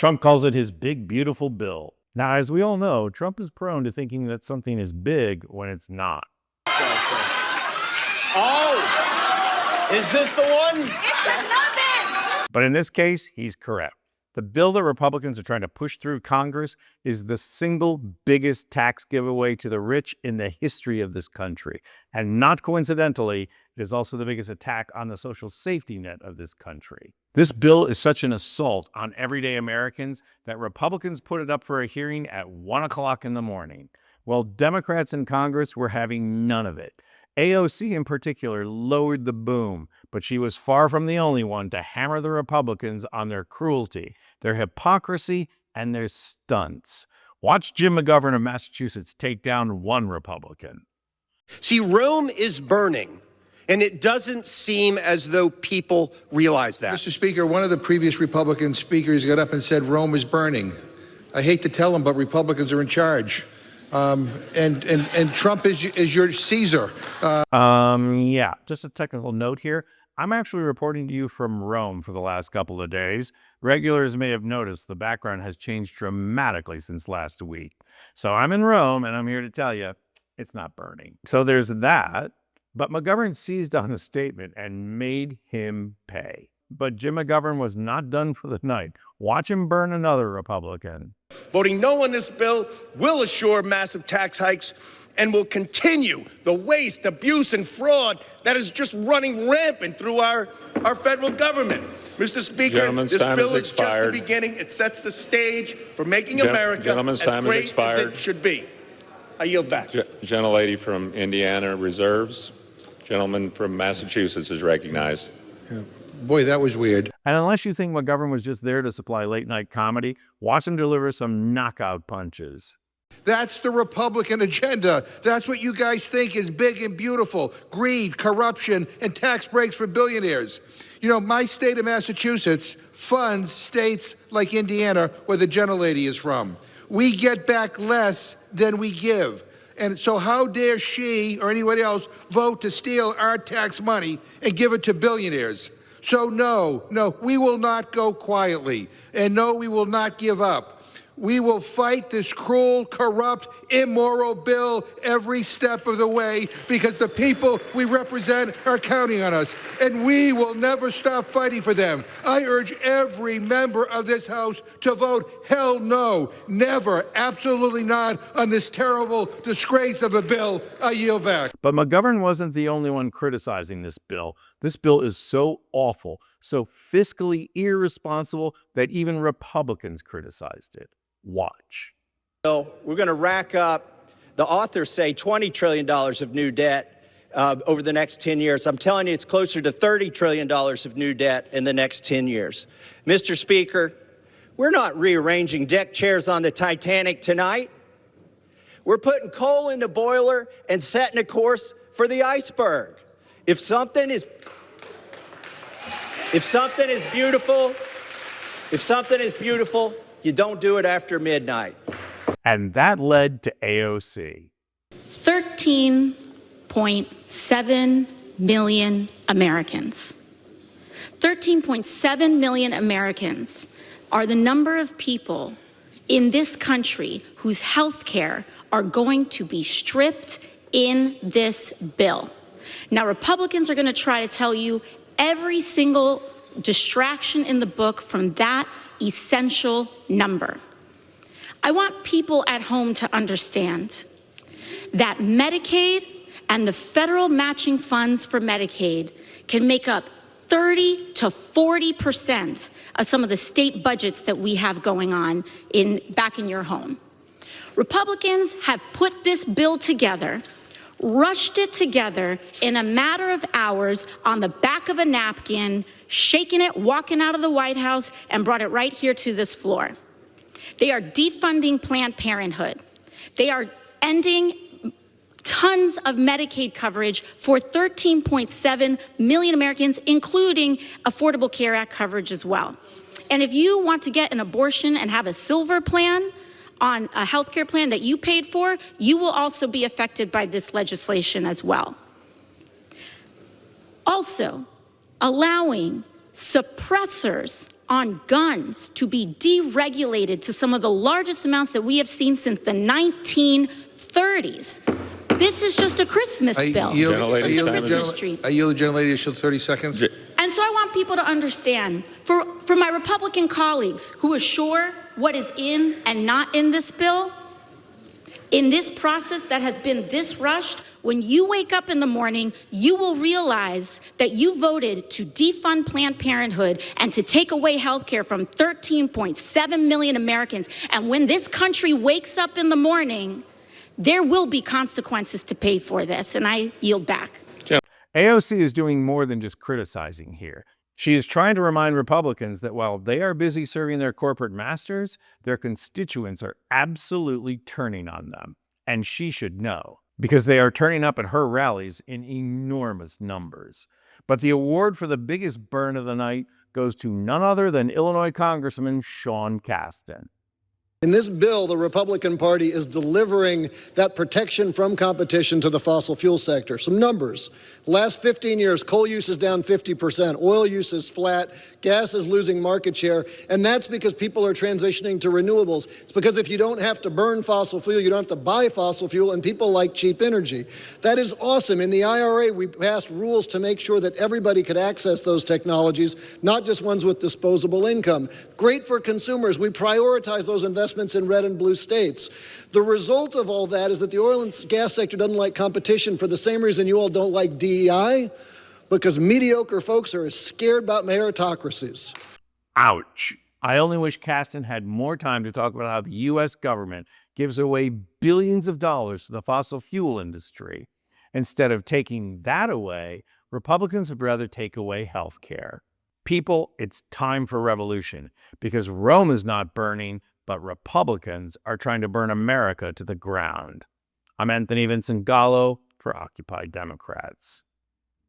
Trump calls it his big, beautiful bill. Now, as we all know, Trump is prone to thinking that something is big when it's not. Oh, is this the one? It's nothing. But in this case, he's correct. The bill that Republicans are trying to push through Congress is the single biggest tax giveaway to the rich in the history of this country. And not coincidentally, it is also the biggest attack on the social safety net of this country. This bill is such an assault on everyday Americans that Republicans put it up for a hearing at 1 o'clock in the morning. Well, Democrats in Congress were having none of it. AOC in particular lowered the boom, but she was far from the only one to hammer the Republicans on their cruelty, their hypocrisy, and their stunts. Watch Jim McGovern of Massachusetts take down one Republican. See, Rome is burning, and it doesn't seem as though people realize that. Mr. Speaker, one of the previous Republican speakers got up and said Rome is burning. I hate to tell him, but Republicans are in charge. And Trump is your Caesar. Yeah, just a technical note here. I'm actually reporting to you from Rome for the last couple of days. Regulars may have noticed the background has changed dramatically since last week. So I'm in Rome, and I'm here to tell you it's not burning. So there's that. But McGovern seized on the statement and made him pay. But Jim McGovern was not done for the night. Watch him burn another Republican. Voting no on this bill will assure massive tax hikes and will continue the waste, abuse, and fraud that is just running rampant through our federal government. Mr. Speaker, this bill is just the beginning. It sets the stage for making America as great as it should be. I yield back. Gentlelady from Indiana reserves. Gentleman from Massachusetts is recognized. Yeah. Boy, that was weird. And unless you think McGovern was just there to supply late-night comedy, watch him deliver some knockout punches. That's the Republican agenda. That's what you guys think is big and beautiful. Greed, corruption, and tax breaks for billionaires. You know, my state of Massachusetts funds states like Indiana, where the gentlelady is from. We get back less than we give. And so how dare she or anybody else vote to steal our tax money and give it to billionaires? So no, we will not go quietly. And no, we will not give up. We will fight this cruel, corrupt, immoral bill every step of the way because the people we represent are counting on us. And we will never stop fighting for them. I urge every member of this House to vote hell no, never, absolutely not on this terrible disgrace of a bill. I yield back. But McGovern wasn't the only one criticizing this bill. This bill is so awful, so fiscally irresponsible that even Republicans criticized it. Watch. So we're going to rack up, the authors say, $20 trillion of new debt over the next 10 years. I'm telling you, it's closer to $30 trillion of new debt in the next 10 years. Mr. Speaker, we're not rearranging deck chairs on the Titanic tonight. We're putting coal in the boiler and setting a course for the iceberg. If something is beautiful, you don't do it after midnight. And that led to AOC. 13.7 million Americans. 13.7 million Americans are the number of people in this country whose health care are going to be stripped in this bill. Now, Republicans are going to try to tell you every single distraction in the book from that essential number. I want people at home to understand that Medicaid and the federal matching funds for Medicaid can make up 30 to 40% of some of the state budgets that we have going on back in your home. Republicans have put this bill together, rushed it together in a matter of hours on the back of a napkin, shaking it, walking out of the White House, and brought it right here to this floor. They are defunding Planned Parenthood. They are ending tons of Medicaid coverage for 13.7 million Americans, including Affordable Care Act coverage as well. And if you want to get an abortion and have a silver plan on a health care plan that you paid for, you will also be affected by this legislation as well. Also, allowing suppressors on guns to be deregulated to some of the largest amounts that we have seen since the 1930s. This is just a Christmas bill. I yield It's a Christmas the tree. gentlelady to 30 seconds. And so I want people to understand, for my Republican colleagues who are sure what is in and not in this bill, in this process that has been this rushed, when you wake up in the morning, you will realize that you voted to defund Planned Parenthood and to take away health care from 13.7 million Americans. And when this country wakes up in the morning, there will be consequences to pay for this. And I yield back. AOC is doing more than just criticizing here. She is trying to remind Republicans that while they are busy serving their corporate masters, their constituents are absolutely turning on them. And she should know, because they are turning up at her rallies in enormous numbers. But the award for the biggest burn of the night goes to none other than Illinois Congressman Sean Casten. In this bill, the Republican Party is delivering that protection from competition to the fossil fuel sector. Some numbers. The last 15 years, coal use is down 50%. Oil use is flat. Gas is losing market share. And that's because people are transitioning to renewables. It's because if you don't have to burn fossil fuel, you don't have to buy fossil fuel, and people like cheap energy. That is awesome. In the IRA, we passed rules to make sure that everybody could access those technologies, not just ones with disposable income. Great for consumers. We prioritize those investments in red and blue states. The result of all that is that the oil and gas sector doesn't like competition for the same reason you all don't like DEI, because mediocre folks are as scared about meritocracies. Ouch. I only wish Casten had more time to talk about how the U.S. government gives away billions of dollars to the fossil fuel industry. Instead of taking that away, Republicans would rather take away health care. People, it's time for revolution, because Rome is not burning, but Republicans are trying to burn America to the ground. I'm Anthony Vincent Gallo for Occupy Democrats.